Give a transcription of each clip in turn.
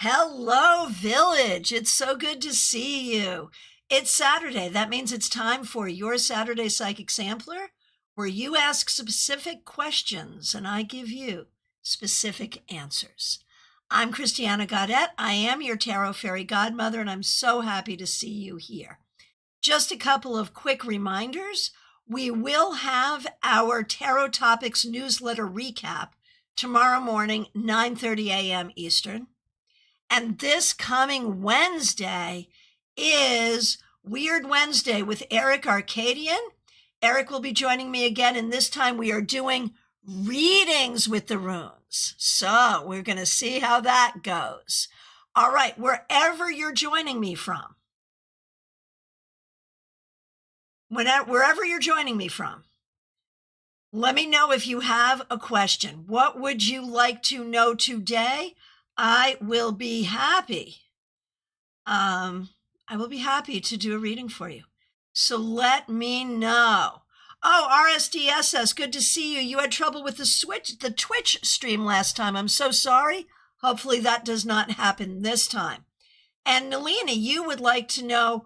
Hello, Village. It's so good to see you. It's Saturday. That means it's time for your Saturday Psychic Sampler, where you ask specific questions and I give you specific answers. I'm Christiana Gaudet. I am your Tarot Fairy Godmother, and I'm so happy to see you here. Just a couple of quick reminders. We will have our Tarot Topics newsletter recap tomorrow morning, 9:30 a.m. Eastern. And this coming Wednesday is Weird Wednesday with Eric Arcadian. Eric will be joining me again, and this time we are doing readings with the runes. So we're going to see how that goes. All right, wherever you're joining me from, wherever you're joining me from, let me know if you have a question. What would you like to know today? I will be happy. I will be happy to do a reading for you. So let me know. Oh, RSDSS, good to see you. You had trouble with the Twitch stream last time. I'm so sorry. Hopefully that does not happen this time. And Nalini, you would like to know,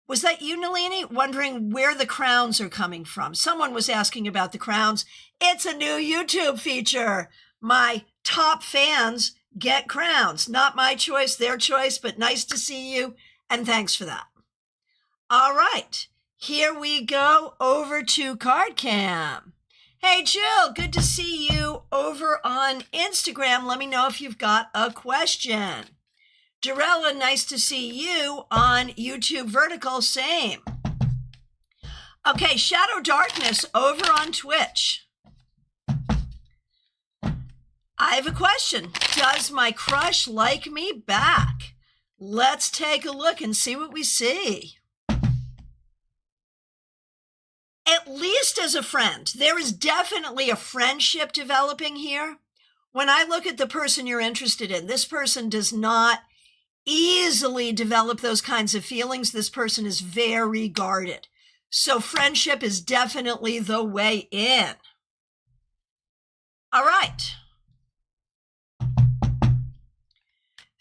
was that you, Nalini, wondering where the crowns are coming from? Someone was asking about the crowns. It's a new YouTube feature. My top fans get crowns. Not my choice, their choice, but nice to see you, and thanks for that. All right, here we go over to CardCam. Hey, Jill, good to see you over on Instagram. Let me know if you've got a question. Dorella, nice to see you on YouTube Vertical, same. Okay, Shadow Darkness over on Twitch. I have a question. Does my crush like me back? Let's take a look and see what we see. At least as a friend, there is definitely a friendship developing here. When I look at the person you're interested in, this person does not easily develop those kinds of feelings. This person is very guarded. So friendship is definitely the way in. All right.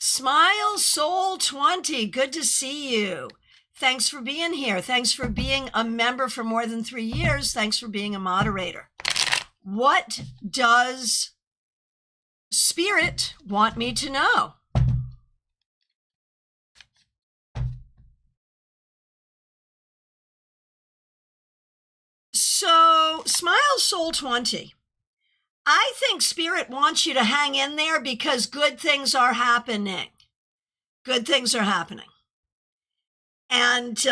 Smile Soul 20, good to see you. Thanks for being here. Thanks for being a member for more than 3 years. Thanks for being a moderator. What does Spirit want me to know? So, Smile Soul 20. I think Spirit wants you to hang in there because good things are happening. Good things are happening. And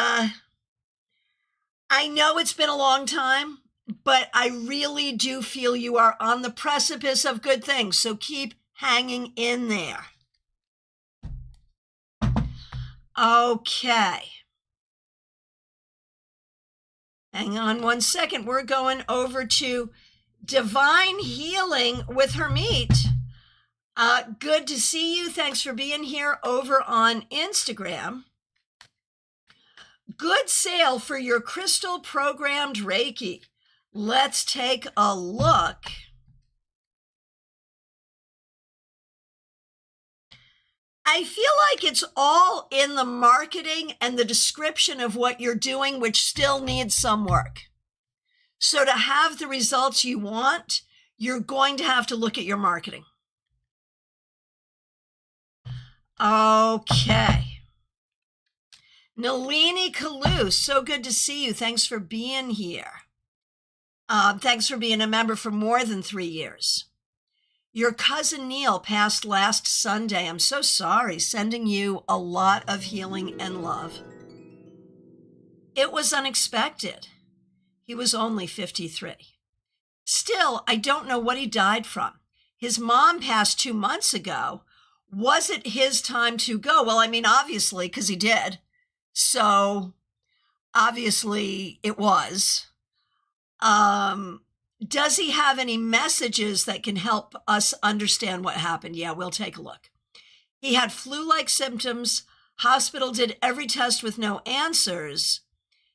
I know it's been a long time, but I really do feel you are on the precipice of good things. So keep hanging in there. Okay. Hang on one second. We're going over to Divine Healing with Hermit. Good to see you. Thanks for being here over on Instagram. Good sale for your crystal programmed Reiki. Let's take a look. I feel like it's all in the marketing and the description of what you're doing, which still needs some work. So to have the results you want, you're going to have to look at your marketing. Okay. Nalini Kalu, so good to see you. Thanks for being here. Thanks for being a member for more than 3 years. Your cousin Neil passed last Sunday. I'm so sorry. Sending you a lot of healing and love. It was unexpected. He was only 53. Still, I don't know what he died from. His mom passed 2 months ago. Was it his time to go? Well, I mean, obviously, because he did. So, obviously, it was. Does he have any messages that can help us understand what happened? Yeah, we'll take a look. He had flu-like symptoms. Hospital did every test with no answers.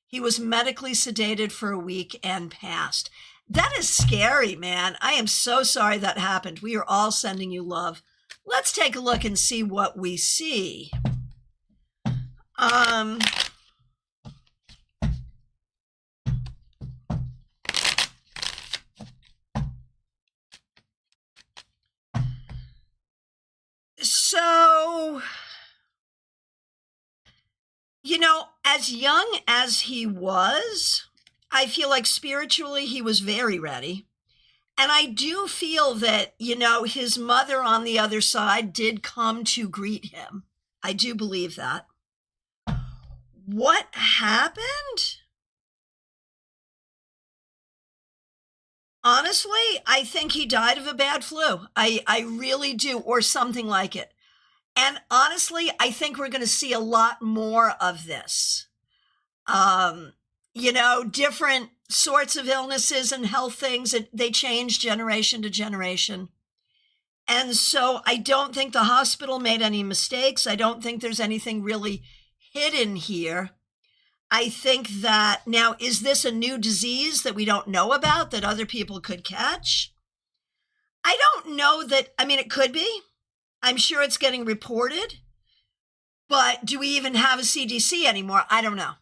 He was medically sedated for a week and passed. That is scary, man. I am so sorry that happened. We are all sending you love. Let's take a look and see what we see. So, you know, as young as he was, I feel like spiritually he was very ready. And I do feel that, you know, his mother on the other side did come to greet him. I do believe that. What happened? Honestly, I think he died of a bad flu. I really do, or something like it. And honestly, I think we're going to see a lot more of this. You know, different sorts of illnesses and health things, they change generation to generation. And so I don't think the hospital made any mistakes. I don't think there's anything really hidden here. I think that now, is this a new disease that we don't know about that other people could catch? I don't know that. I mean, it could be. I'm sure it's getting reported. But do we even have a CDC anymore? I don't know.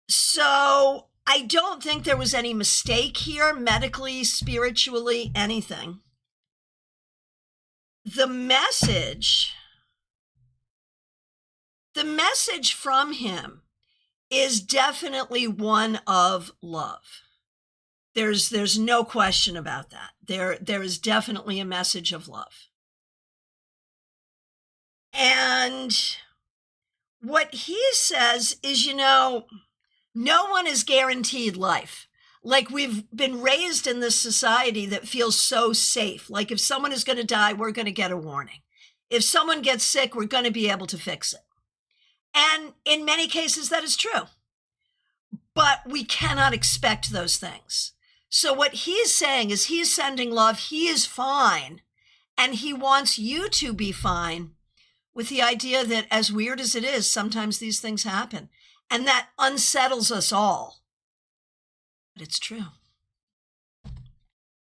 So I don't think there was any mistake here, medically, spiritually, anything. The message from him is definitely one of love. There's no question about that. There is definitely a message of love. And what he says is, you know, no one is guaranteed life. Like, we've been raised in this society that feels so safe. Like, if someone is going to die, we're going to get a warning. If someone gets sick, we're going to be able to fix it. And in many cases, that is true. But we cannot expect those things. So what he's saying is he's sending love. He is fine. And he wants you to be fine, with the idea that, as weird as it is, sometimes these things happen. And that unsettles us all. But it's true.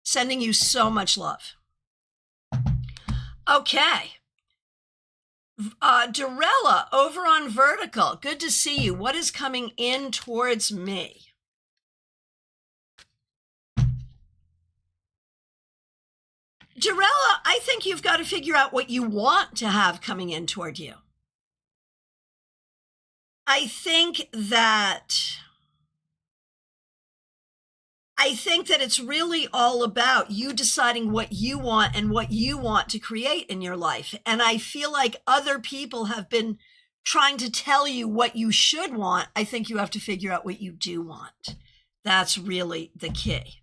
Sending you so much love. Okay. Dorella, over on Vertical. Good to see you. What is coming in towards me? Dorella, I think you've got to figure out what you want to have coming in toward you. I think that it's really all about you deciding what you want and what you want to create in your life. And I feel like other people have been trying to tell you what you should want. I think you have to figure out what you do want. That's really the key.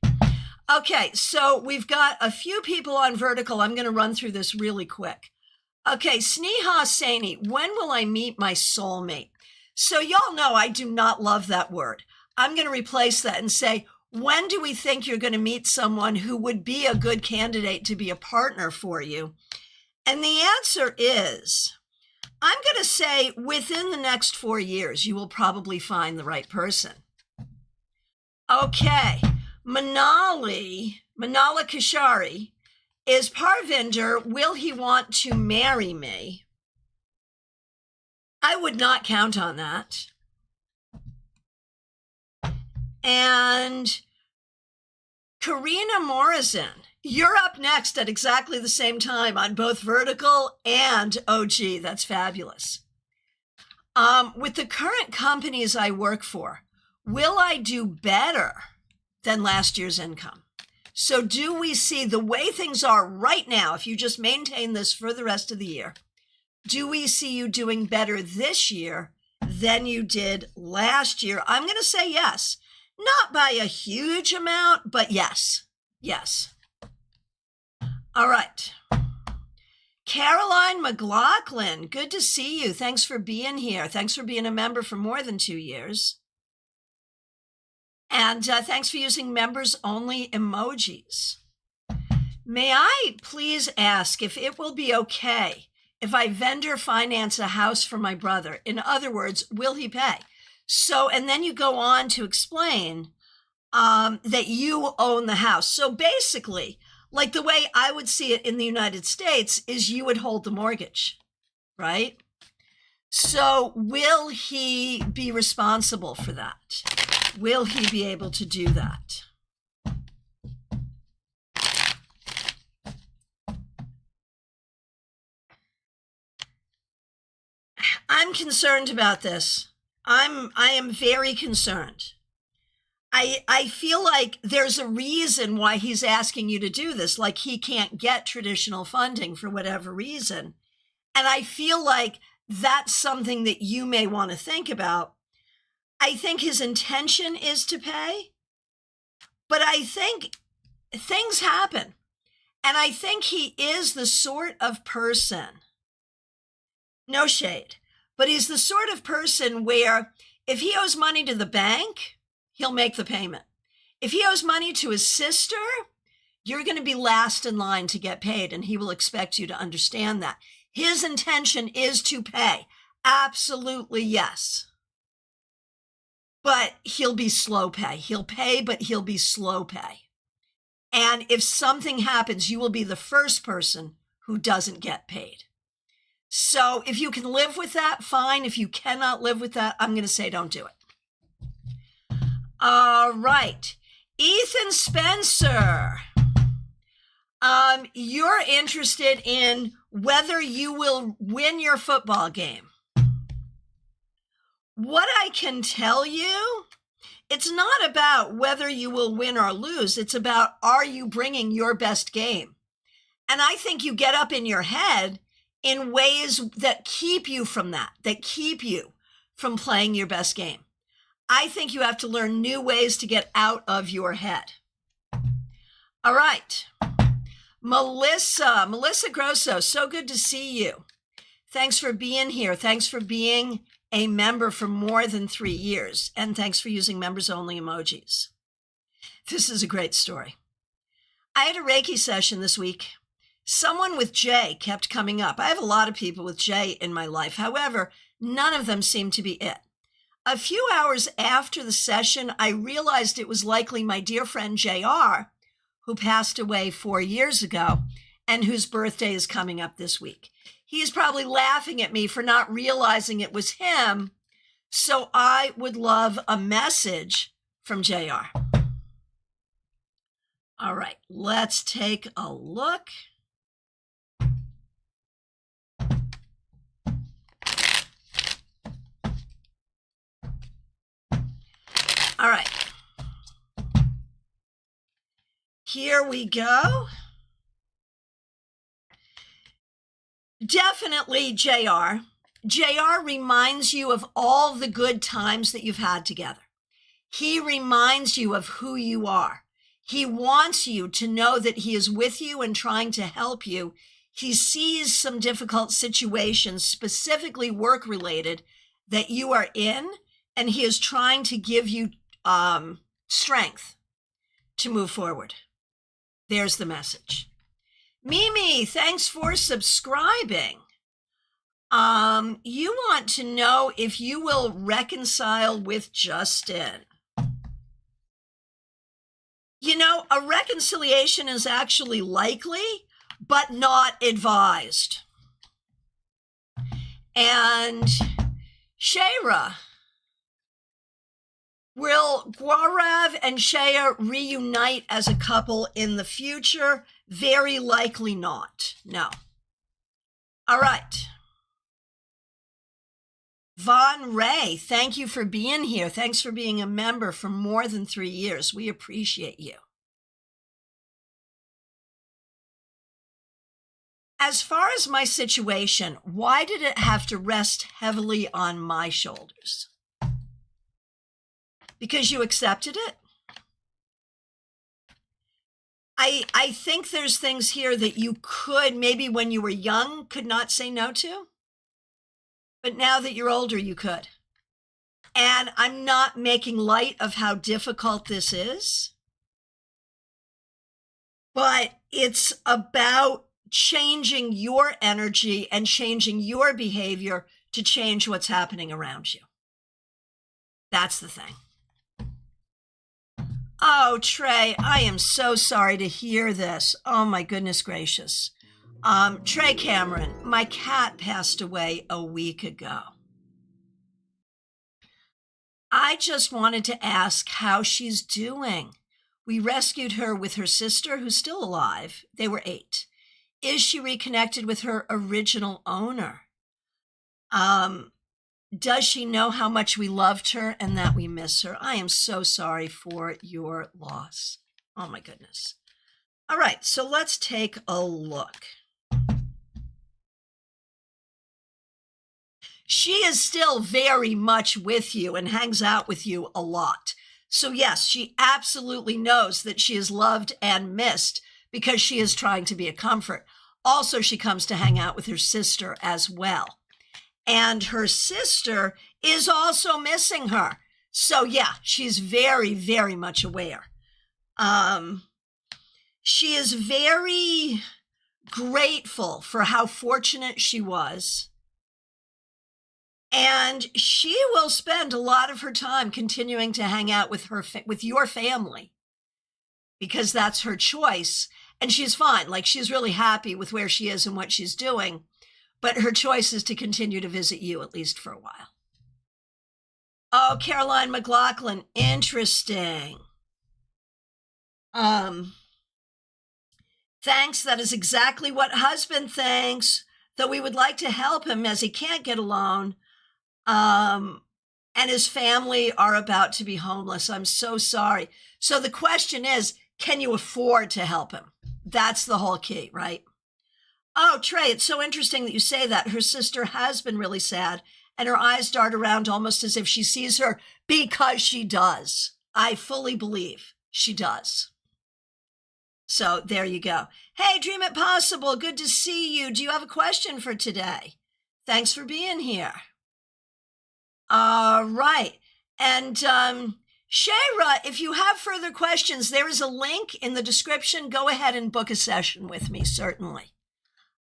Okay, so we've got a few people on Vertical. I'm going to run through this really quick. Okay, Sneha Saini, when will I meet my soulmate? So y'all know I do not love that word. I'm going to replace that and say, when do we think you're going to meet someone who would be a good candidate to be a partner for you? And the answer is, I'm going to say within the next 4 years, you will probably find the right person. Okay. Manala Kashari is Parvinder. Will he want to marry me? I would not count on that. And Karina Morrison, you're up next at exactly the same time on both Vertical and OG. That's fabulous. With the current companies I work for, will I do better than last year's income? So do we see the way things are right now, if you just maintain this for the rest of the year, do we see you doing better this year than you did last year? I'm going to say yes. Not by a huge amount, but yes. Yes. All right. Caroline McLaughlin, good to see you. Thanks for being here. Thanks for being a member for more than 2 years. And thanks for using members-only emojis. May I please ask if it will be okay if I vendor finance a house for my brother? In other words, will he pay? So, and then you go on to explain that you own the house. So basically, Like the way I would see it in the United States is you would hold the mortgage, right? So will he be responsible for that? Will he be able to do that? I'm concerned about this. I am very concerned. I feel like there's a reason why he's asking you to do this, like he can't get traditional funding for whatever reason. And I feel like that's something that you may want to think about. I think his intention is to pay, but I think things happen. And I think he is the sort of person, no shade, but he's the sort of person where if he owes money to the bank, he'll make the payment. If he owes money to his sister, you're going to be last in line to get paid, and he will expect you to understand that. His intention is to pay. Absolutely, yes. But he'll be slow pay. He'll pay, but he'll be slow pay. And if something happens, you will be the first person who doesn't get paid. So if you can live with that, fine. If you cannot live with that, I'm going to say don't do it. All right. Ethan Spencer. You're interested in whether you will win your football game. What I can tell you, it's not about whether you will win or lose. It's about, are you bringing your best game? And I think you get up in your head in ways that keep you from that keep you from playing your best game. I think you have to learn new ways to get out of your head. All right. Melissa Grosso, so good to see you. Thanks for being here. Thanks for being a member for more than 3 years. And thanks for using members only emojis. This is a great story. I had a Reiki session this week. Someone with J kept coming up. I have a lot of people with J in my life. However, none of them seemed to be it. A few hours after the session, I realized it was likely my dear friend JR, who passed away 4 years ago and whose birthday is coming up this week. He's probably laughing at me for not realizing it was him. So I would love a message from JR. All right, let's take a look. All right. Here we go. Definitely JR. JR reminds you of all the good times that you've had together. He reminds you of who you are. He wants you to know that he is with you and trying to help you. He sees some difficult situations, specifically work-related, that you are in, and he is trying to give you strength to move forward. There's the message. Mimi, thanks for subscribing. You want to know if you will reconcile with Justin. You know, a reconciliation is actually likely, but not advised. And Shayra, will Gaurav and Shaya reunite as a couple in the future? Very likely not. No. All right. Von Ray, thank you for being here. Thanks for being a member for more than 3 years. We appreciate you. As far as my situation, why did it have to rest heavily on my shoulders? Because you accepted it? I think there's things here that you could, maybe when you were young, could not say no to. But now that you're older, you could. And I'm not making light of how difficult this is. But it's about changing your energy and changing your behavior to change what's happening around you. That's the thing. Oh, Trey, I am so sorry to hear this. Oh, my goodness gracious. Trey Cameron, my cat passed away a week ago. I just wanted to ask how she's doing. We rescued her with her sister, who's still alive. They were 8. Is she reconnected with her original owner? Does she know how much we loved her and that we miss her? I am so sorry for your loss. Oh my goodness. All right, so let's take a look. She is still very much with you and hangs out with you a lot. So yes, she absolutely knows that she is loved and missed because she is trying to be a comfort. Also, she comes to hang out with her sister as well. And her sister is also missing her. So yeah, she's very, very much aware. She is very grateful for how fortunate she was. And she will spend a lot of her time continuing to hang out with with your family because that's her choice. And she's fine. Like, she's really happy with where she is and what she's doing. But her choice is to continue to visit you, at least for a while. Oh, Caroline McLaughlin, interesting. Thanks. That is exactly what husband thinks, though we would like to help him as he can't get a loan. And his family are about to be homeless. I'm so sorry. So the question is, can you afford to help him? That's the whole key, right? Oh, Trey, it's so interesting that you say that. Her sister has been really sad, and her eyes dart around almost as if she sees her, because she does. I fully believe she does. So there you go. Hey, Dream It Possible. Good to see you. Do you have a question for today? Thanks for being here. All right. And Shayra, if you have further questions, there is a link in the description. Go ahead and book a session with me, certainly.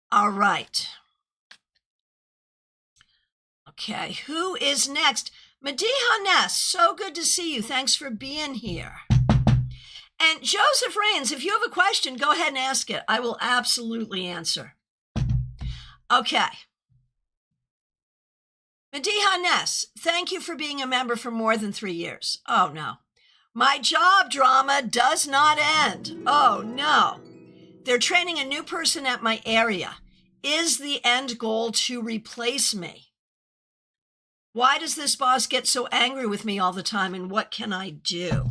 All right. Okay, who is next? Mediha Ness, so good to see you. Thanks for being here. And Joseph Rains, if you have a question, go ahead and ask it. I will absolutely answer. Okay. Mediha Ness, thank you for being a member for more than 3 years. Oh, no. My job drama does not end. Oh, no. They're training a new person at my area. Is the end goal to replace me? Why does this boss get so angry with me all the time, and what can I do?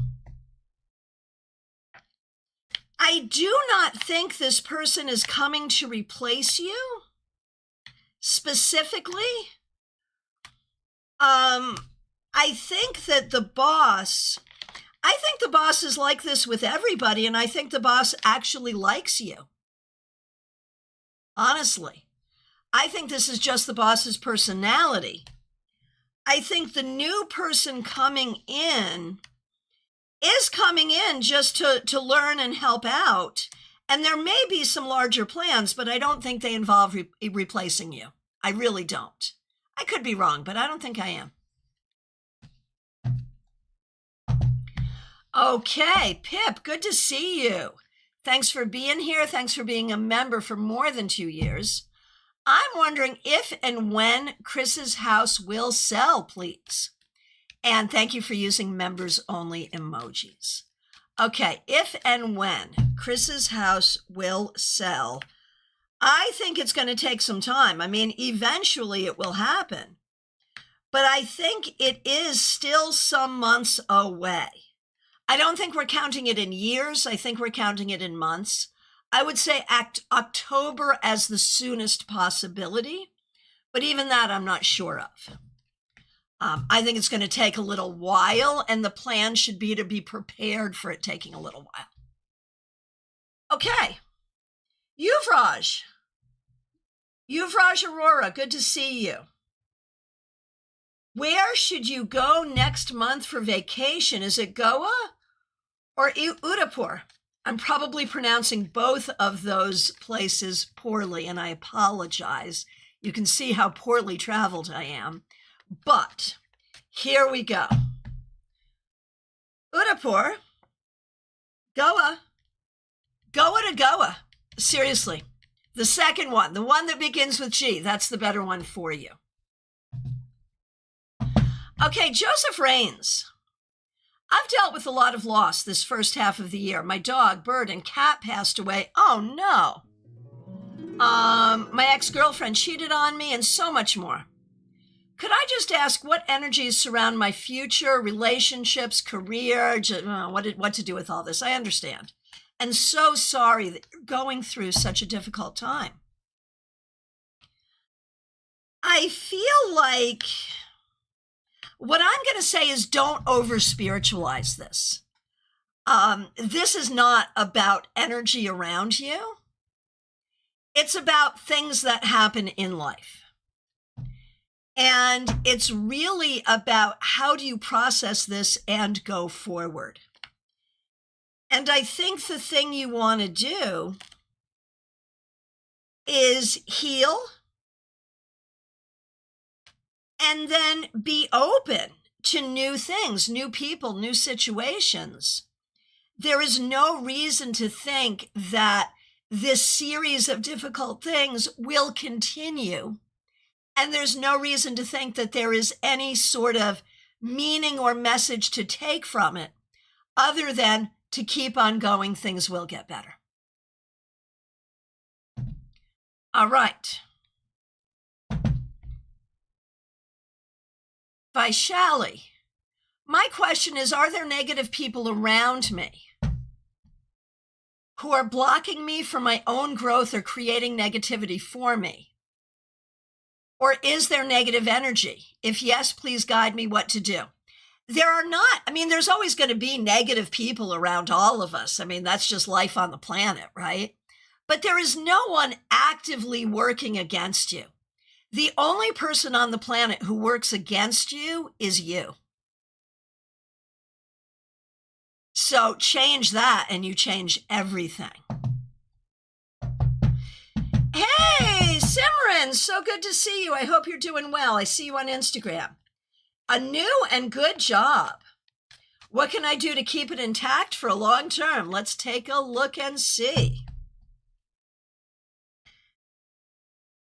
I do not think this person is coming to replace you specifically. I think that the boss is like this with everybody, and I think the boss actually likes you. Honestly, I think this is just the boss's personality. I think the new person coming in is coming in just to learn and help out. And there may be some larger plans, but I don't think they involve replacing you. I really don't. I could be wrong, but I don't think I am. Okay, Pip, good to see you. Thanks for being here. Thanks for being a member for more than 2 years. I'm wondering if and when Chris's house will sell, please. And thank you for using members-only emojis. Okay, if and when Chris's house will sell, I think it's going to take some time. I mean, eventually it will happen. But I think it is still some months away. I don't think we're counting it in years. I think we're counting it in months. I would say October as the soonest possibility, but even that I'm not sure of. I think it's going to take a little while, and the plan should be to be prepared for it taking a little while. Okay, Yuvraj Aurora, good to see you. Where should you go next month for vacation? Is it Goa or Udaipur? I'm probably pronouncing both of those places poorly, and I apologize. You can see how poorly traveled I am. But here we go. Udaipur Goa. Goa to Goa. Seriously. The second one, the one that begins with G, that's the better one for you. Okay, Joseph Rains. I've dealt with a lot of loss this first half of the year. My dog, bird, and cat passed away. Oh, no. My ex-girlfriend cheated on me and so much more. Could I just ask what energies surround my future, relationships, career, what to do with all this? I understand. And so sorry that you're going through such a difficult time. I feel like what I'm going to say is don't over-spiritualize this. This is not about energy around you. It's about things that happen in life. And it's really about how do you process this and go forward. And I think the thing you want to do is heal and then be open to new things, new people, new situations. There is no reason to think that this series of difficult things will continue. And there's no reason to think that there is any sort of meaning or message to take from it other than to keep on going, things will get better. All right. Vaishali, my question is, are there negative people around me who are blocking me from my own growth or creating negativity for me? Or is there negative energy? If yes, please guide me what to do. There are not. I mean, there's always going to be negative people around all of us. I mean, that's just life on the planet, right? But there is no one actively working against you. The only person on the planet who works against you is you. So change that and you change everything. Hey, Simran, so good to see you. I hope you're doing well. I see you on Instagram. A new and good job. What can I do to keep it intact for a long term? Let's take a look and see.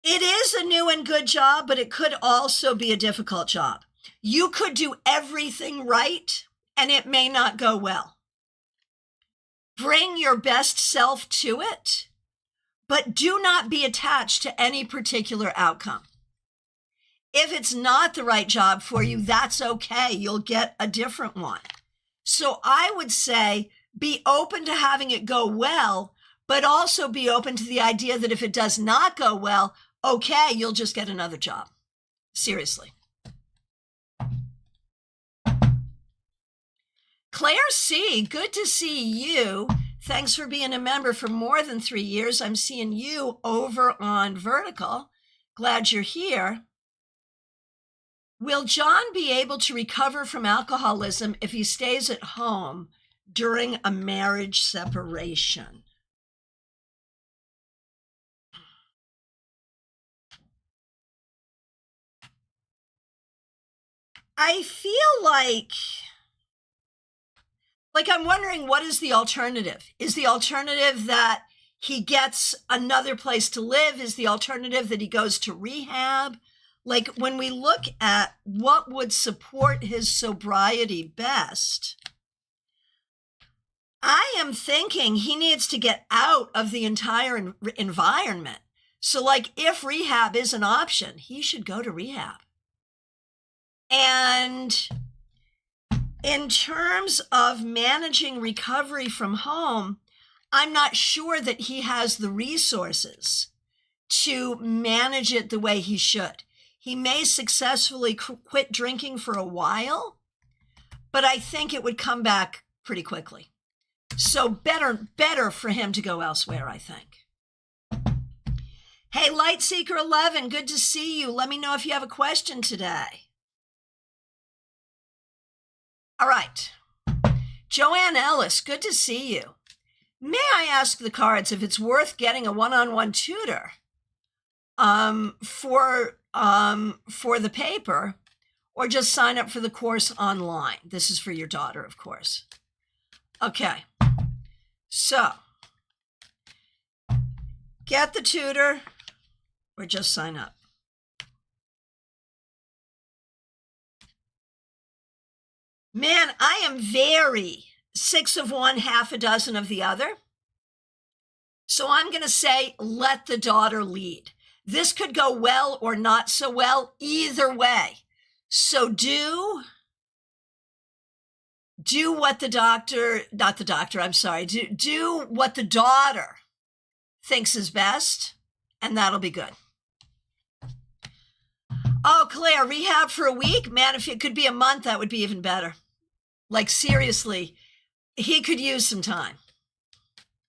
It is a new and good job, but it could also be a difficult job. You could do everything right, and it may not go well. Bring your best self to it, but do not be attached to any particular outcome. If it's not the right job for you, that's okay. You'll get a different one. So I would say be open to having it go well, but also be open to the idea that if it does not go well, okay, you'll just get another job. Seriously. Claire C., good to see you. Thanks for being a member for more than 3 years. I'm seeing you over on Vertical. Glad you're here. Will John be able to recover from alcoholism if he stays at home during a marriage separation? I feel like I'm wondering, what is the alternative? Is the alternative that he gets another place to live? Is the alternative that he goes to rehab? Like, when we look at what would support his sobriety best, I am thinking he needs to get out of the entire environment. So, like, if rehab is an option, he should go to rehab. And in terms of managing recovery from home, I'm not sure that he has the resources to manage it the way he should. He may successfully quit drinking for a while, but I think it would come back pretty quickly. So better for him to go elsewhere, I think. Hey, Lightseeker 11, good to see you. Let me know if you have a question today. All right. Joanne Ellis, good to see you. May I ask the cards if it's worth getting a one-on-one tutor for the paper, or just sign up for the course online? This is for your daughter, of course. Okay. So, get the tutor or just sign up. Man, I am very 6 of one, half a dozen of the other. So I'm going to say, let the daughter lead. This could go well or not so well, either way. So do what the doctor, not the doctor, I'm sorry, do what the daughter thinks is best, and that'll be good. Oh, Claire, rehab for a week? Man, if it could be a month, that would be even better. Like, seriously, he could use some time,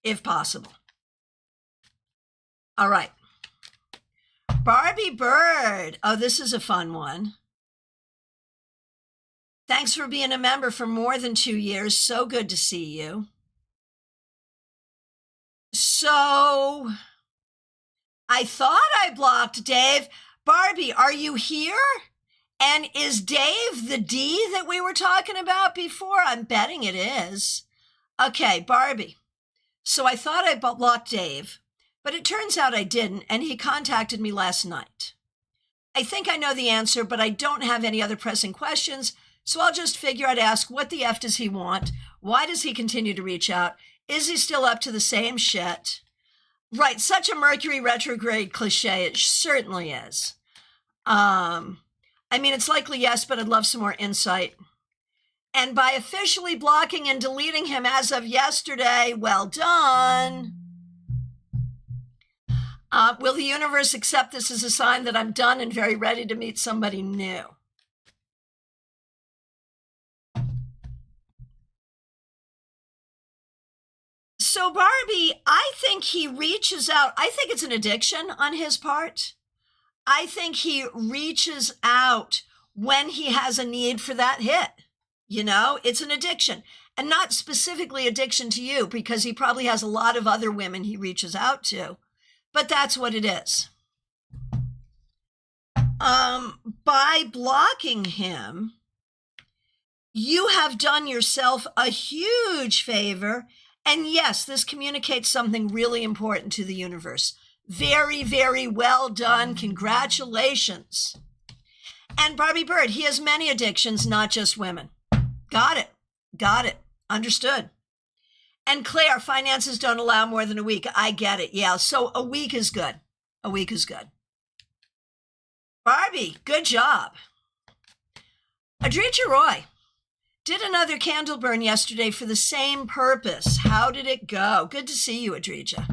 if possible. All right. Barbie Bird. Oh, this is a fun one. Thanks for being a member for more than 2 years. So good to see you. So, I thought I blocked Dave. Barbie, are you here? And is Dave the D that we were talking about before? I'm betting it is. Okay, Barbie. So I thought I blocked Dave, but it turns out I didn't, and he contacted me last night. I think I know the answer, but I don't have any other pressing questions, so I'll just figure I'd ask, what the F does he want? Why does he continue to reach out? Is he still up to the same shit? Right, such a Mercury retrograde cliche. It certainly is. I mean, it's likely yes, but I'd love some more insight. And by officially blocking and deleting him as of yesterday, well done. Will the universe accept this as a sign that I'm done and very ready to meet somebody new? So Barbie, I think he reaches out. I think it's an addiction on his part. I think he reaches out when he has a need for that hit. You know, it's an addiction, and not specifically addiction to you, because he probably has a lot of other women he reaches out to, but that's what it is. By blocking him, you have done yourself a huge favor. And yes, this communicates something really important to the universe. Very, very well done. Congratulations. And Barbie Bird, he has many addictions, not just women. Got it. Got it. Understood. And Claire, finances don't allow more than a week. I get it. Yeah, so a week is good. A week is good. Barbie, good job. Adrija Roy. Did another candle burn yesterday for the same purpose. How did it go? Good to see you, Adrija.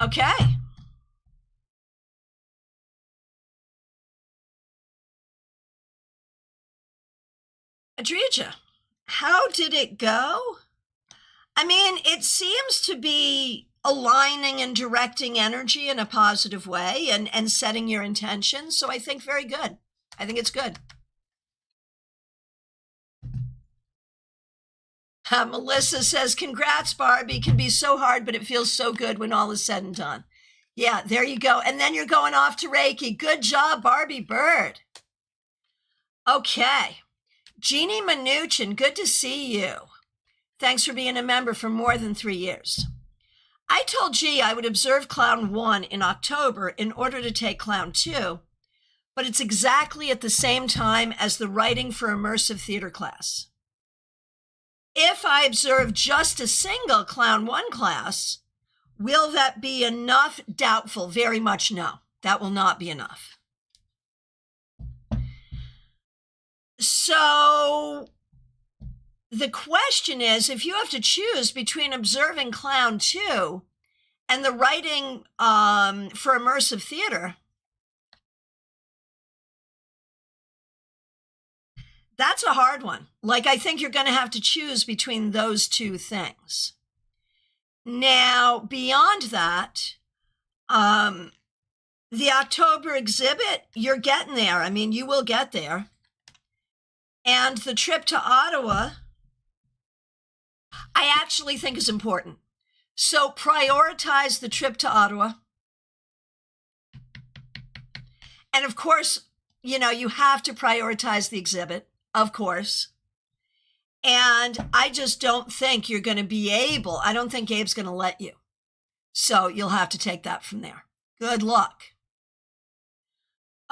Okay. Adrija, how did it go? I mean, it seems to be aligning and directing energy in a positive way and setting your intentions. So I think very good. I think it's good. Melissa says, congrats, Barbie. Can be so hard, but it feels so good when all is said and done. Yeah, there you go. And then you're going off to Reiki. Good job, Barbie Bird. Okay. Jeannie Mnuchin, good to see you. Thanks for being a member for more than 3 years. I told G I would observe Clown 1 in October in order to take Clown 2, but it's exactly at the same time as the writing for immersive theater class. If I observe just a single Clown 1 class, will that be enough? Doubtful. Very much no. That will not be enough. So the question is, if you have to choose between observing Clown 2 and the writing for immersive theater, that's a hard one. Like, I think you're going to have to choose between those two things. Now, beyond that, the October exhibit, you're getting there. I mean, you will get there. And the trip to Ottawa, I actually think is important. So prioritize the trip to Ottawa. And of course, you have to prioritize the exhibit, of course. And I just don't think you're going to be able, I don't think Gabe's going to let you. So you'll have to take that from there. Good luck.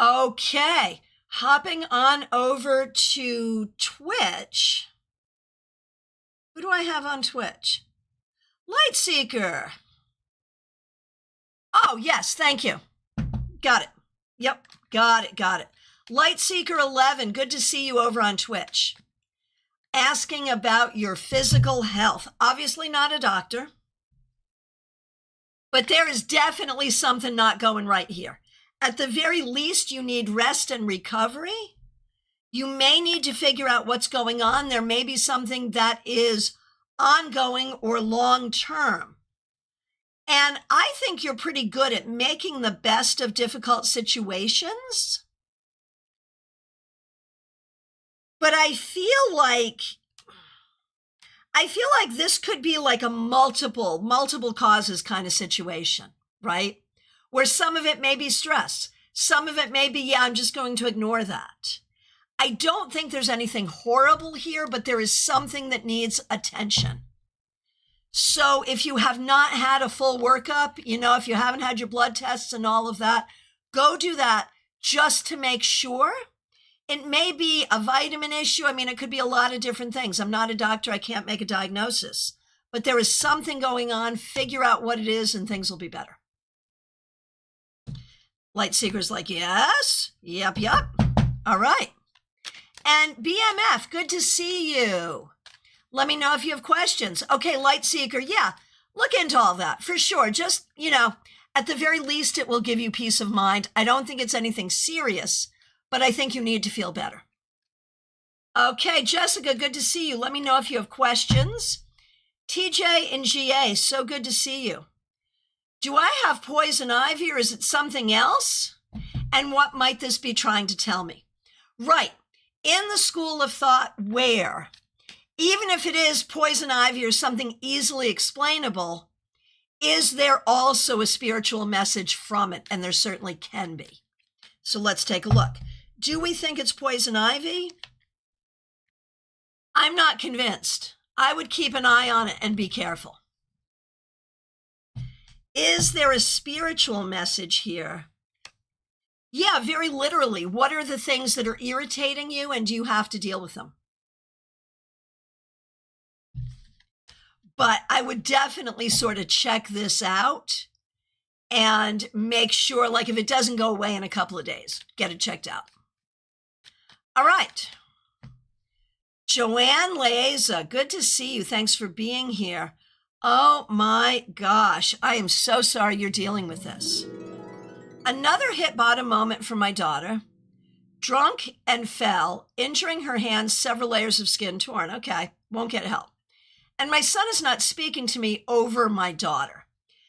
Okay, hopping on over to Twitch. Who do I have on Twitch? Lightseeker. Oh, yes, thank you. Got it. Yep, got it. Lightseeker 11, good to see you over on Twitch. Asking about your physical health. Obviously not a doctor, but there is definitely something not going right here. At the very least, you need rest and recovery. You may need to figure out what's going on. There may be something that is ongoing or long-term. And I think you're pretty good at making the best of difficult situations. But I feel like this could be like a multiple causes kind of situation, right? Where some of it may be stress. Some of it may be, yeah, I'm just going to ignore that. I don't think there's anything horrible here, but there is something that needs attention. So if you have not had a full workup, if you haven't had your blood tests and all of that, go do that just to make sure. It may be a vitamin issue. I mean, it could be a lot of different things. I'm not a doctor. I can't make a diagnosis. But there is something going on. Figure out what it is and things will be better. Lightseeker's like, yes. Yep. All right. And BMF, good to see you. Let me know if you have questions. Okay, Lightseeker, yeah, look into all that for sure. Just, at the very least, it will give you peace of mind. I don't think it's anything serious, but I think you need to feel better. Okay, Jessica, good to see you. Let me know if you have questions. TJ and GA, so good to see you. Do I have poison ivy or is it something else? And what might this be trying to tell me? Right, in the school of thought where, even if it is poison ivy or something easily explainable, is there also a spiritual message from it? And there certainly can be. So let's take a look. Do we think it's poison ivy? I'm not convinced. I would keep an eye on it and be careful. Is there a spiritual message here? Yeah, very literally. What are the things that are irritating you and do you have to deal with them? But I would definitely sort of check this out and make sure, like if it doesn't go away in a couple of days, get it checked out. All right. Joanne Laeza, good to see you. Thanks for being here. Oh my gosh, I am so sorry you're dealing with this. Another hit bottom moment for my daughter. Drunk and fell, injuring her hands, several layers of skin torn. Okay, won't get help. And my son is not speaking to me over my daughter.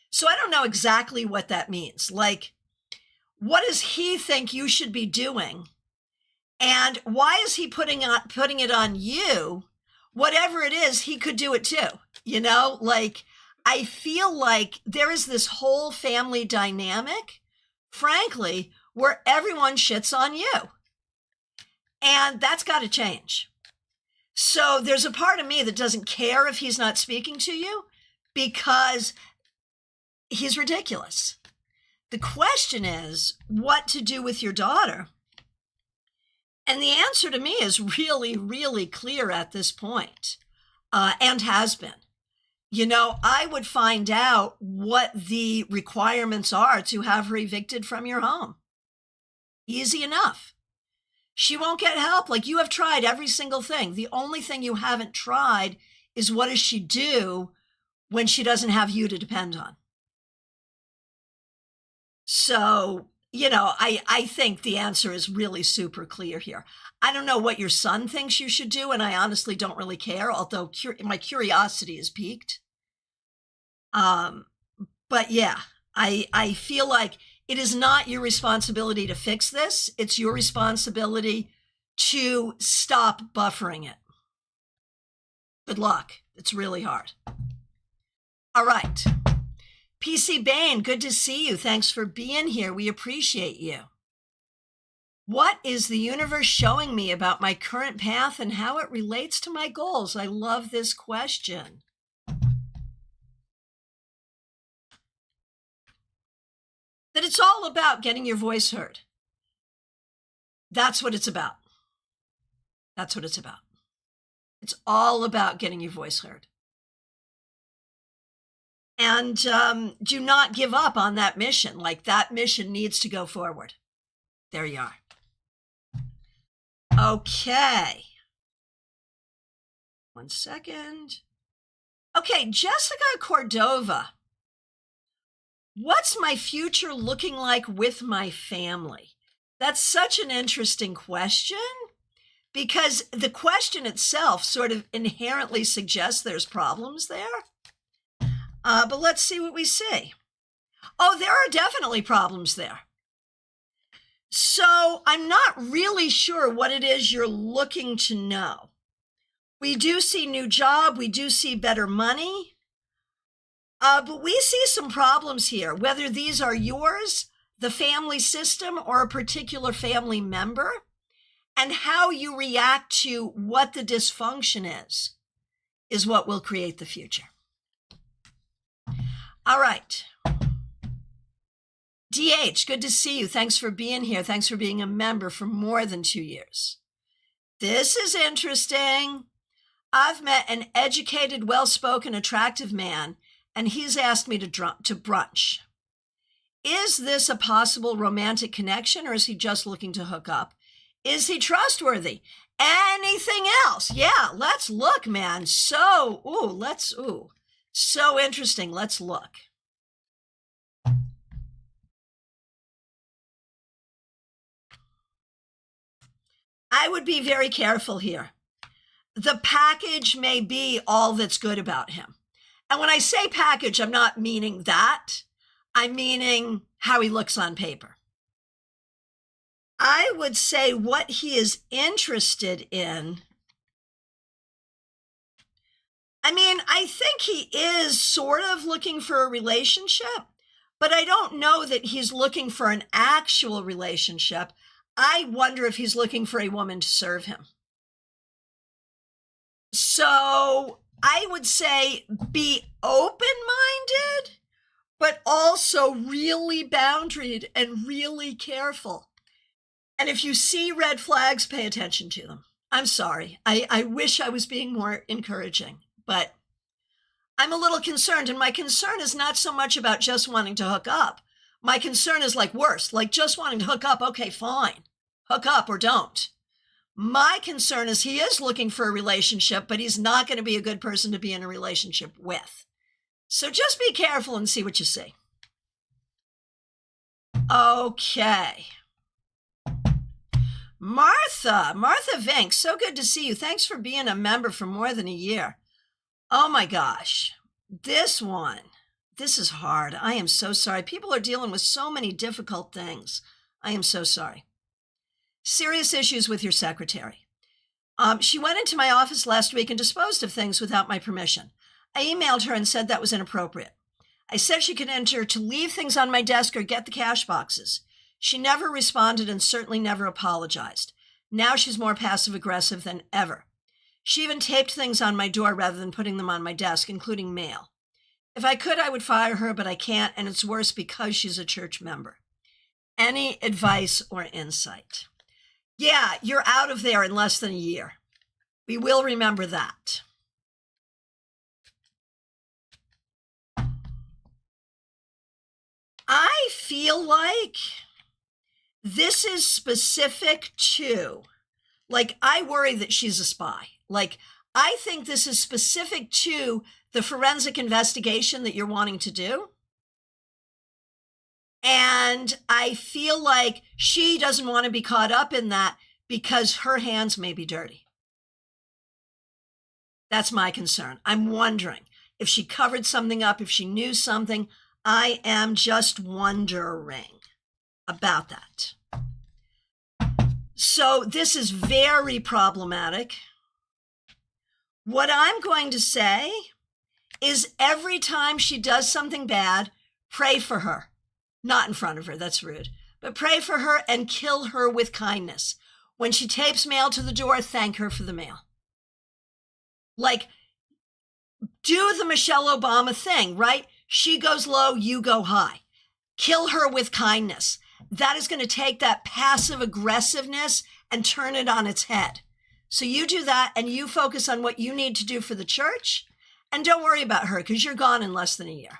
So I don't know exactly what that means. Like, what does he think you should be doing? And why is he putting it on you? Whatever it is, he could do it too. Like, I feel like there is this whole family dynamic, frankly, where everyone shits on you. And that's got to change. So there's a part of me that doesn't care if he's not speaking to you because he's ridiculous. The question is what to do with your daughter. And the answer to me is really, really clear at this point, and has been. I would find out what the requirements are to have her evicted from your home. Easy enough. She won't get help. Like, you have tried every single thing. The only thing you haven't tried is what does she do when she doesn't have you to depend on? So, I think the answer is really super clear here. I don't know what your son thinks you should do, and I honestly don't really care, although my curiosity is piqued. But yeah, I feel like it is not your responsibility to fix this. It's your responsibility to stop buffering it. Good luck. It's really hard. All right. PC Bain, good to see you. Thanks for being here. We appreciate you. What is the universe showing me about my current path and how it relates to my goals? I love this question. That it's all about getting your voice heard. That's what it's about. That's what it's about. It's all about getting your voice heard. And do not give up on that mission. Like, that mission needs to go forward. There you are. Okay. One second. Okay, Jessica Cordova. What's my future looking like with my family? That's such an interesting question, because the question itself sort of inherently suggests there's problems there. But let's see what we see. Oh, there are definitely problems there. So I'm not really sure what it is you're looking to know. We do see new job. We do see better money. But we see some problems here, whether these are yours, the family system, or a particular family member, and how you react to what the dysfunction is what will create the future. All right. DH, good to see you. Thanks for being here. Thanks for being a member for more than 2 years. This is interesting. I've met an educated, well-spoken, attractive man, and he's asked me to brunch. Is this a possible romantic connection, or is he just looking to hook up? Is he trustworthy? Anything else? Yeah, let's look, man. So interesting. Let's look. I would be very careful here. The package may be all that's good about him. And when I say package, I'm not meaning that. I'm meaning how he looks on paper. I would say what he is interested in. I mean, I think he is sort of looking for a relationship, but I don't know that he's looking for an actual relationship. I wonder if he's looking for a woman to serve him. So I would say be open-minded, but also really boundaried and really careful. And if you see red flags, pay attention to them. I'm sorry. I wish I was being more encouraging, but I'm a little concerned. And my concern is not so much about just wanting to hook up. My concern is like worse, like just wanting to hook up. Okay, fine. Hook up or don't. My concern is he is looking for a relationship, but he's not going to be a good person to be in a relationship with. So just be careful and see what you see. Okay. Martha Vink, so good to see you. Thanks for being a member for more than a year. Oh my gosh, this is hard. I am so sorry. People are dealing with so many difficult things. I am so sorry. Serious issues with your secretary. She went into my office last week and disposed of things without my permission. I emailed her and said that was inappropriate. I said she could enter to leave things on my desk or get the cash boxes. She never responded and certainly never apologized. Now she's more passive-aggressive than ever. She even taped things on my door rather than putting them on my desk, including mail. If I could, I would fire her, but I can't, and it's worse because she's a church member. Any advice or insight? Yeah, you're out of there in less than a year. We will remember that. I feel like this is specific to, like, I worry that she's a spy. Like, I think this is specific to the forensic investigation that you're wanting to do. And I feel like she doesn't want to be caught up in that because her hands may be dirty. That's my concern. I'm wondering if she covered something up, if she knew something. I am just wondering about that. So this is very problematic. What I'm going to say is every time she does something bad, pray for her. Not in front of her, that's rude. but pray for her and kill her with kindness. When she tapes mail to the door, thank her for the mail. Like, do the Michelle Obama thing, right? She goes low, you go high. Kill her with kindness. That is going to take that passive aggressiveness and turn it on its head. So you do that and you focus on what you need to do for the church, and don't worry about her because you're gone in less than a year.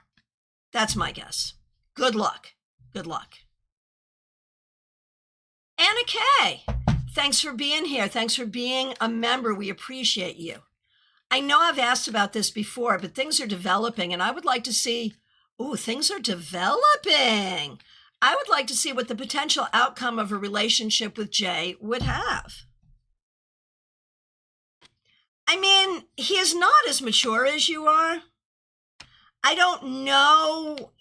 That's my guess. Good luck. Good luck. Anna Kay, thanks for being here. Thanks for being a member. We appreciate you. I know I've asked about this before, but things are developing, and I would like to see, things are developing. I would like to see what the potential outcome of a relationship with Jay would have. I mean, he is not as mature as you are. I don't know.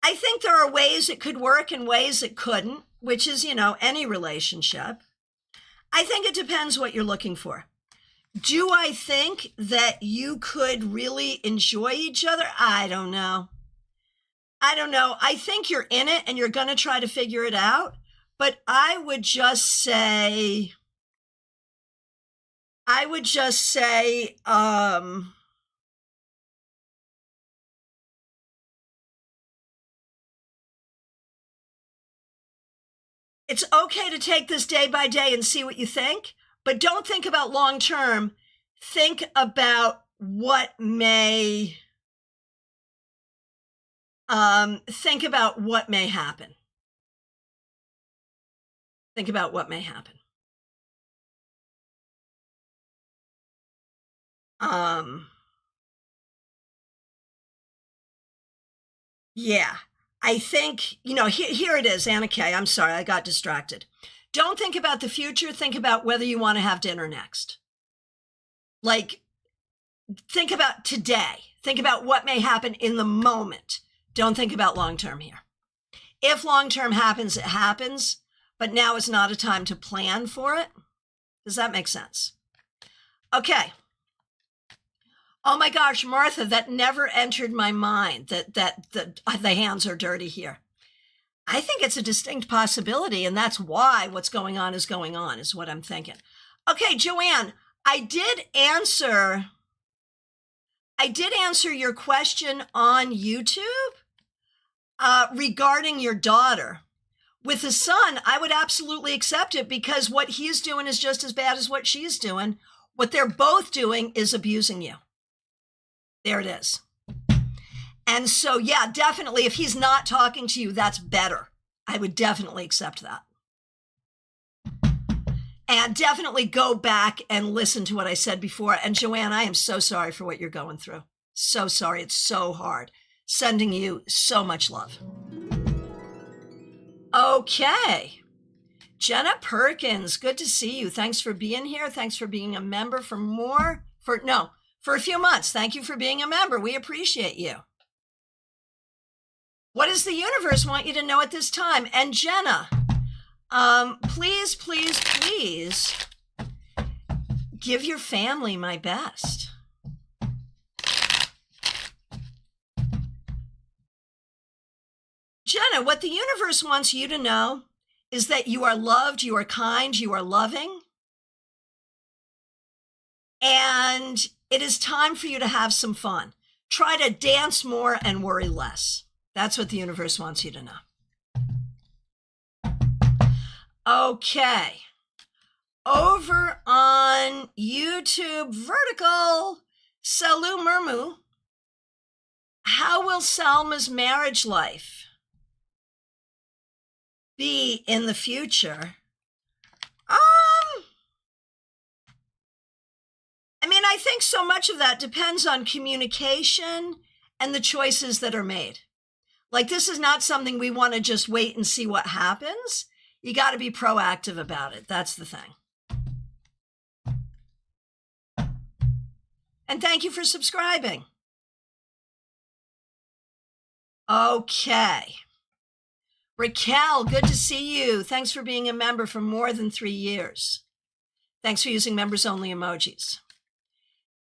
I think there are ways it could work and ways it couldn't, which is, any relationship. I think it depends what you're looking for. Do I think that you could really enjoy each other? I don't know. I think you're in it and you're going to try to figure it out. But I would just say, it's okay to take this day by day and see what you think, but don't think about long term. Think about what may happen. Think about what may happen. Yeah, I think, here it is, Anna Kay. I'm sorry, I got distracted. Don't think about the future. Think about whether you want to have dinner next. Like, think about today. Think about what may happen in the moment. Don't think about long-term here. If long-term happens, it happens, but now is not a time to plan for it. Does that make sense? Okay. Oh my gosh, Martha, that never entered my mind that the hands are dirty here. I think it's a distinct possibility, and that's why what's going on, is what I'm thinking. Okay, Joanne, I did answer your question on YouTube regarding your daughter. With the son, I would absolutely accept it because what he's doing is just as bad as what she's doing. What they're both doing is abusing you. There it is. And so, yeah, definitely, if he's not talking to you, that's better. I would definitely accept that. And definitely go back and listen to what I said before. And Joanne, I am so sorry for what you're going through. So sorry. It's so hard. Sending you so much love. Okay. Jenna Perkins, good to see you. Thanks for being here. Thanks for being a member for a few months. Thank you for being a member. We appreciate you. What does the universe want you to know at this time? And Jenna, please, please, please give your family my best. Jenna, what the universe wants you to know is that you are loved, you are kind, you are loving. And it is time for you to have some fun. Try to dance more and worry less. That's what the universe wants you to know. Okay. Over on YouTube Vertical, Salu Murmu. How will Salma's marriage life be in the future? I think so much of that depends on communication and the choices that are made. Like, this is not something we want to just wait and see what happens. You got to be proactive about it. That's the thing. And thank you for subscribing. Okay. Raquel, good to see you. Thanks for being a member for more than 3 years. Thanks for using members only emojis.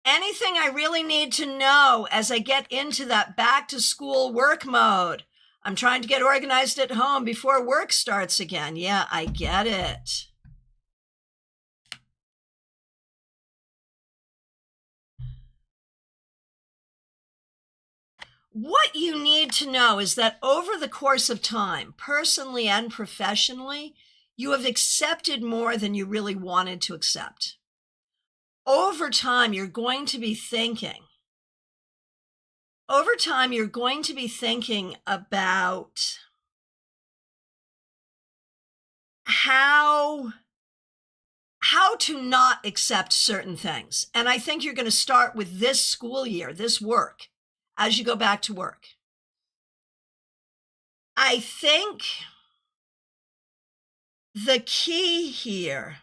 Anything I really need to know as I get into that back to school work mode? I'm trying to get organized at home before work starts again. Yeah, I get it. What you need to know is that over the course of time, personally and professionally, you have accepted more than you really wanted to accept. Over time, you're going to be thinking about how to not accept certain things. And I think you're going to start with this school year, this work, as you go back to work. I think the key here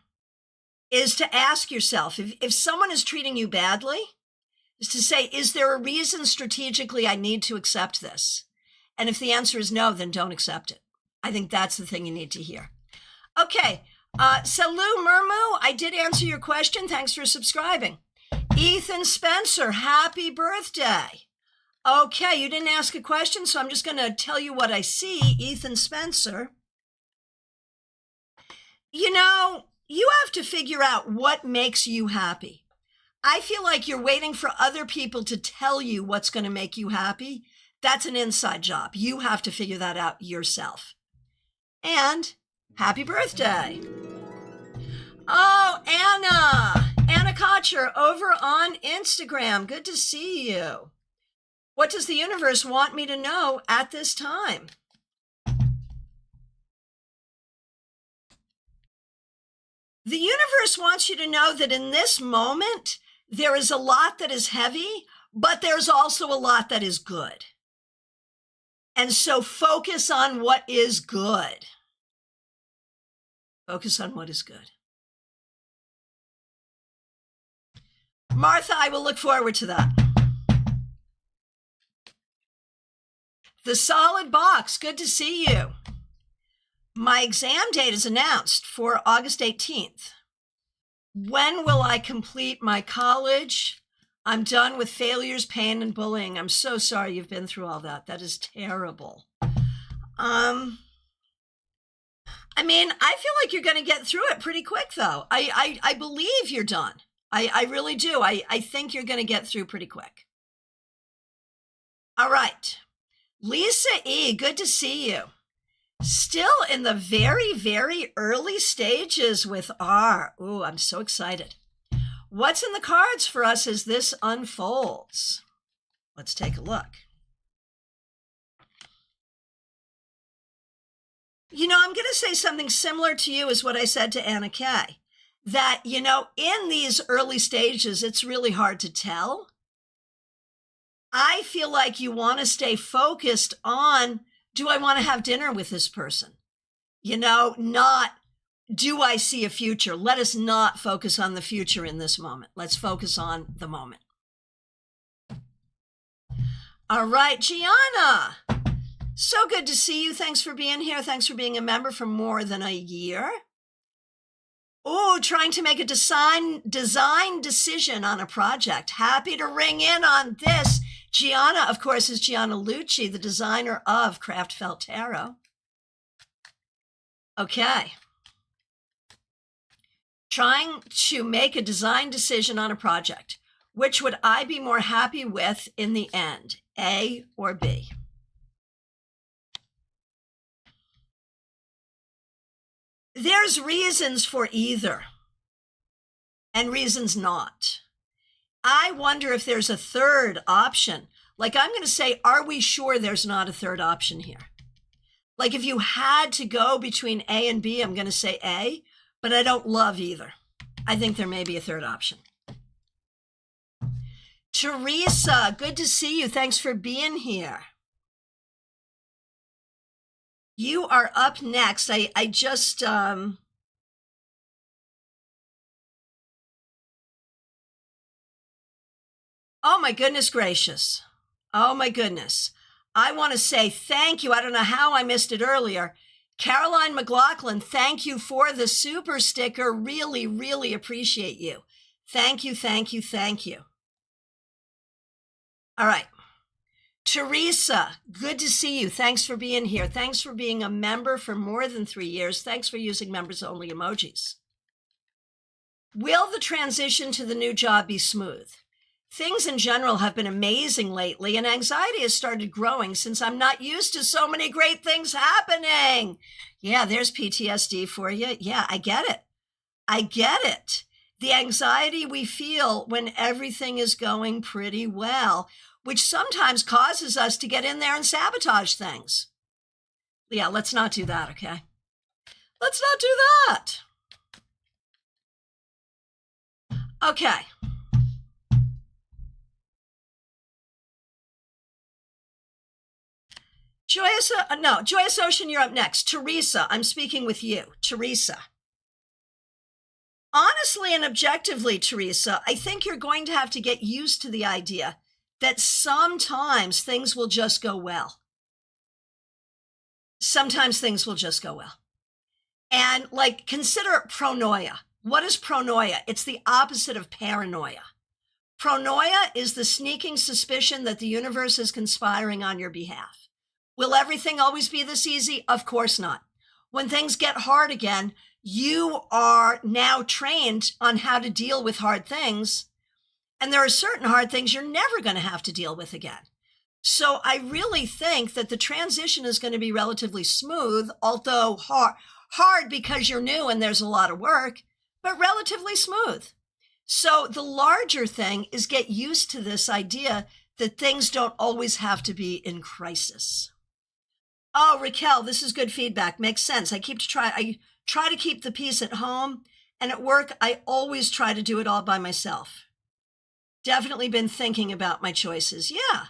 is to ask yourself, if someone is treating you badly, is to say, is there a reason strategically I need to accept this? And if the answer is no, then don't accept it. I think that's the thing you need to hear. Okay, Salut Murmu, I did answer your question. Thanks for subscribing. Ethan Spencer, happy birthday. Okay, you didn't ask a question, so I'm just going to tell you what I see, Ethan Spencer. You know, you have to figure out what makes you happy. I feel like you're waiting for other people to tell you what's going to make you happy. That's an inside job. You have to figure that out yourself. And happy birthday. Oh, Anna Kocher over on Instagram. Good to see you. What does the universe want me to know at this time? The universe wants you to know that in this moment, there is a lot that is heavy, but there's also a lot that is good. And so focus on what is good. Focus on what is good. Martha, I will look forward to that. The Solid Box, good to see you. My exam date is announced for August 18th. When will I complete my college? I'm done with failures, pain, and bullying. I'm so sorry you've been through all that. That is terrible. I mean, I feel like you're going to get through it pretty quick, though. I believe you're done. I really do. I think you're going to get through pretty quick. All right. Lisa E., good to see you. Still in the very, very early stages with R. Ooh, I'm so excited. What's in the cards for us as this unfolds? Let's take a look. You know, I'm going to say something similar to you as what I said to Anna Kay. That, you know, in these early stages, it's really hard to tell. I feel like you want to stay focused on, do I want to have dinner with this person? You know, not, do I see a future? Let us not focus on the future in this moment. Let's focus on the moment. All right, Gianna. So good to see you. Thanks for being here. Thanks for being a member for more than a year. Oh, trying to make a design decision on a project. Happy to ring in on this. Gianna, of course, is Gianna Lucci, the designer of Craft Felt Tarot. Okay. Trying to make a design decision on a project. Which would I be more happy with in the end, A or B? There's reasons for either and reasons not. I wonder if there's a third option. Like, I'm going to say, are we sure there's not a third option here? Like, if you had to go between A and B, I'm going to say A, but I don't love either. I think there may be a third option. Teresa, good to see you. Thanks for being here. You are up next. I just... Oh, my goodness gracious. Oh, my goodness. I want to say thank you. I don't know how I missed it earlier. Caroline McLaughlin, thank you for the super sticker. Really, really appreciate you. Thank you, thank you, thank you. All right. Teresa, good to see you. Thanks for being here. Thanks for being a member for more than 3 years. Thanks for using members-only emojis. Will the transition to the new job be smooth? Things in general have been amazing lately, and anxiety has started growing since I'm not used to so many great things happening. Yeah, there's PTSD for you. Yeah, I get it. I get it. The anxiety we feel when everything is going pretty well, which sometimes causes us to get in there and sabotage things. Yeah, let's not do that, okay? Let's not do that. Okay. Joyous Ocean, you're up next. Teresa, I'm speaking with you. Teresa. Honestly and objectively, Teresa, I think you're going to have to get used to the idea that sometimes things will just go well. Sometimes things will just go well. And consider pronoia. What is pronoia? It's the opposite of paranoia. Pronoia is the sneaking suspicion that the universe is conspiring on your behalf. Will everything always be this easy? Of course not. When things get hard again, you are now trained on how to deal with hard things. And there are certain hard things you're never going to have to deal with again. So I really think that the transition is going to be relatively smooth, although hard because you're new and there's a lot of work, but relatively smooth. So the larger thing is get used to this idea that things don't always have to be in crisis. Oh, Raquel, this is good feedback. Makes sense. I try to keep the peace at home, and at work, I always try to do it all by myself. Definitely been thinking about my choices. Yeah.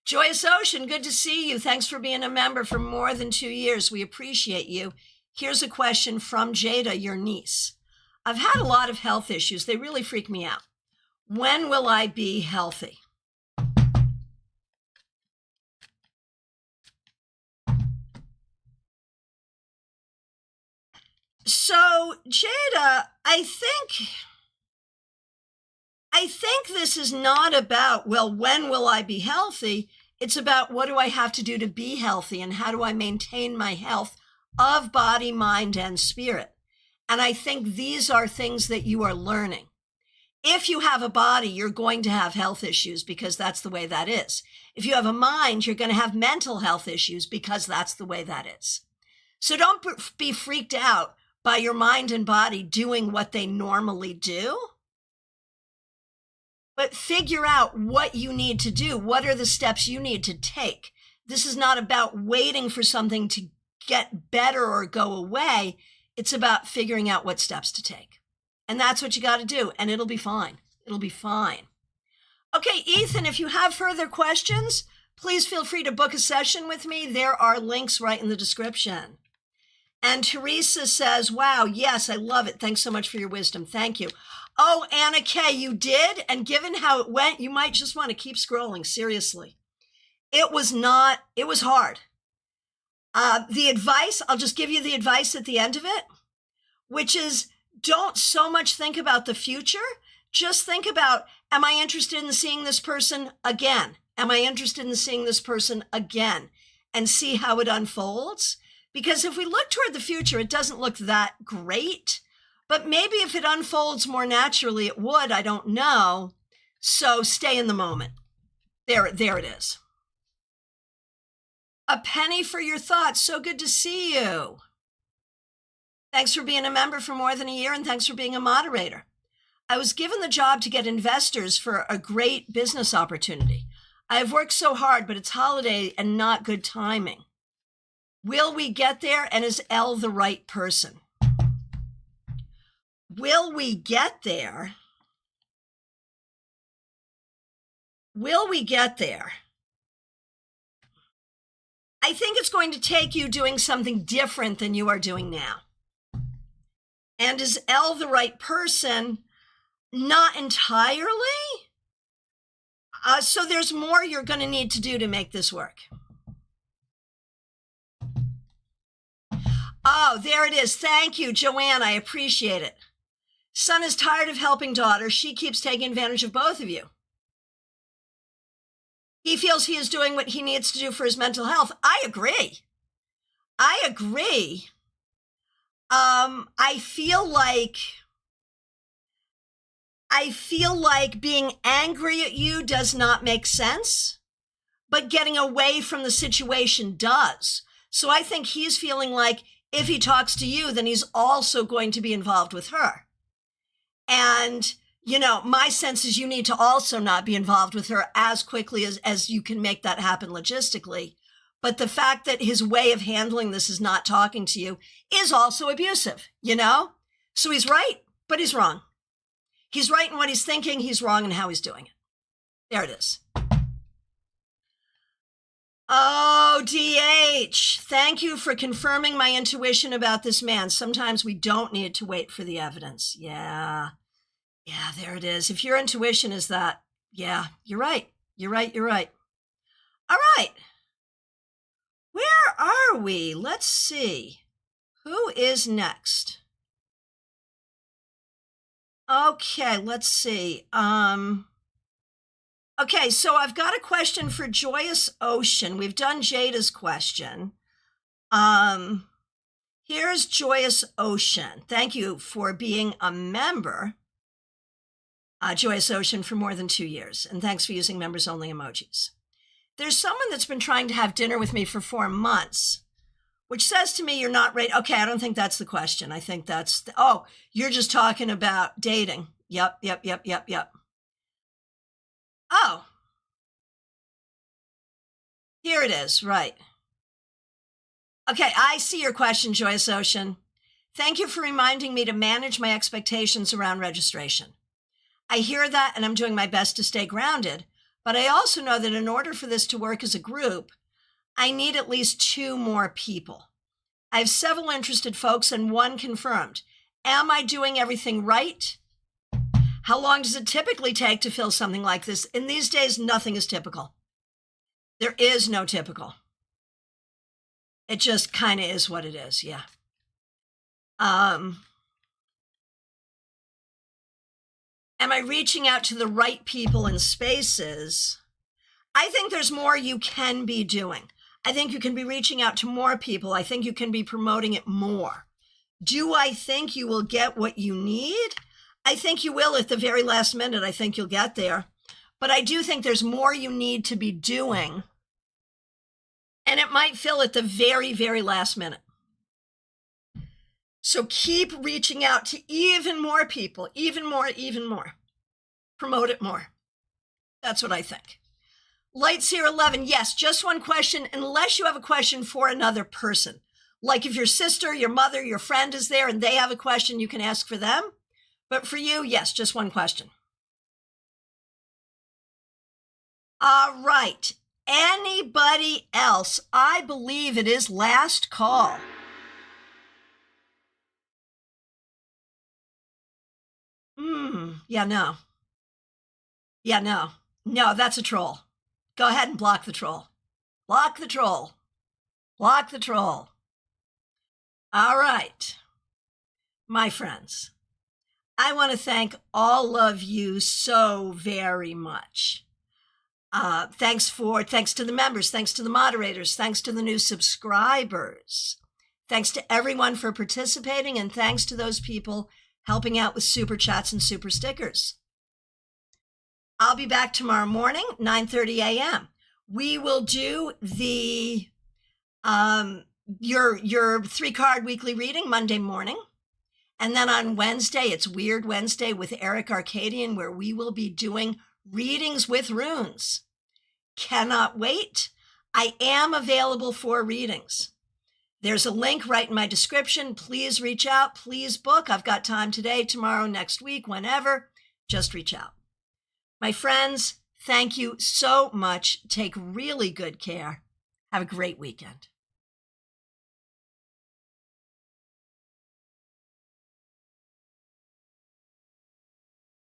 Joyous Ocean, good to see you. Thanks for being a member for more than 2 years. We appreciate you. Here's a question from Jada, your niece. I've had a lot of health issues. They really freak me out. When will I be healthy? So, Jada, I think this is not about, well, when will I be healthy? It's about what do I have to do to be healthy and how do I maintain my health of body, mind, and spirit? And I think these are things that you are learning. If you have a body, you're going to have health issues because that's the way that is. If you have a mind, you're going to have mental health issues because that's the way that is. So don't be freaked out by your mind and body doing what they normally do, but figure out what you need to do. What are the steps you need to take? This is not about waiting for something to get better or go away. It's about figuring out what steps to take. And that's what you got to do. And it'll be fine. It'll be fine. Okay, Ethan, if you have further questions, please feel free to book a session with me. There are links right in the description. And Teresa says, wow, yes, I love it. Thanks so much for your wisdom. Thank you. Oh, Anna K, you did? And given how it went, you might just want to keep scrolling. Seriously. It was hard. The advice, I'll just give you the advice at the end of it, which is don't so much think about the future. Just think about, am I interested in seeing this person again? Am I interested in seeing this person again? And see how it unfolds. Because if we look toward the future, it doesn't look that great. But maybe if it unfolds more naturally, it would. I don't know. So stay in the moment. There it is. A penny for your thoughts. So good to see you. Thanks for being a member for more than a year, and thanks for being a moderator. I was given the job to get investors for a great business opportunity. I have worked so hard, but it's holiday and not good timing. Will we get there? And is Elle the right person? Will we get there? Will we get there? I think it's going to take you doing something different than you are doing now. And is Elle the right person? Not entirely. So there's more you're going to need to do to make this work. Oh, there it is. Thank you, Joanne. I appreciate it. Son is tired of helping daughter. She keeps taking advantage of both of you. He feels he is doing what he needs to do for his mental health. I agree. I agree. I feel like being angry at you does not make sense, but getting away from the situation does. So I think he's feeling like if he talks to you, then he's also going to be involved with her. And, you know, my sense is you need to also not be involved with her as quickly as you can make that happen logistically. But the fact that his way of handling this is not talking to you is also abusive, you know? So he's right, but he's wrong. He's right in what he's thinking. He's wrong in how he's doing it. There it is. Oh, DH, thank you for confirming my intuition about this man. Sometimes we don't need to wait for the evidence. Yeah, there it is. If your intuition is that, yeah, you're right. You're right. All right. Where are we? Let's see. Who is next? Okay, let's see. Okay, so I've got a question for Joyous Ocean. We've done Jada's question. Here's Joyous Ocean. Thank you for being a member, Joyous Ocean, for more than 2 years. And thanks for using members-only emojis. There's someone that's been trying to have dinner with me for 4 months, which says to me you're not ready. Okay, I don't think that's the question. I think that's, oh, you're just talking about dating. Yep. Oh, here it is, right. Okay, I see your question, Joyous Ocean. Thank you for reminding me to manage my expectations around registration. I hear that and I'm doing my best to stay grounded, but I also know that in order for this to work as a group, I need at least 2 more people. I have several interested folks and 1 confirmed. Am I doing everything right? How long does it typically take to fill something like this? In these days, nothing is typical. There is no typical. It just kind of is what it is, yeah. Am I reaching out to the right people in spaces? I think there's more you can be doing. I think you can be reaching out to more people. I think you can be promoting it more. Do I think you will get what you need? I think you will at the very last minute. I think you'll get there. But I do think there's more you need to be doing. And it might fill at the very, very last minute. So keep reaching out to even more people, even more. Promote it more. That's what I think. Lights here 11. Yes, just 1 question, unless you have a question for another person. Like if your sister, your mother, your friend is there and they have a question, you can ask for them. But for you, yes, just 1 question. All right. Anybody else? I believe it is last call. Yeah, no. No, that's a troll. Go ahead and block the troll. Block the troll. All right. My friends, I want to thank all of you so very much. Thanks to the members, thanks to the moderators, thanks to the new subscribers, thanks to everyone for participating, and thanks to those people helping out with super chats and super stickers. I'll be back tomorrow morning, 9:30 a.m. We will do the your 3-card weekly reading Monday morning. And then on Wednesday, it's Weird Wednesday with Eric Arcadian, where we will be doing readings with runes. Cannot wait. I am available for readings. There's a link right in my description. Please reach out. Please book. I've got time today, tomorrow, next week, whenever. Just reach out. My friends, thank you so much. Take really good care. Have a great weekend.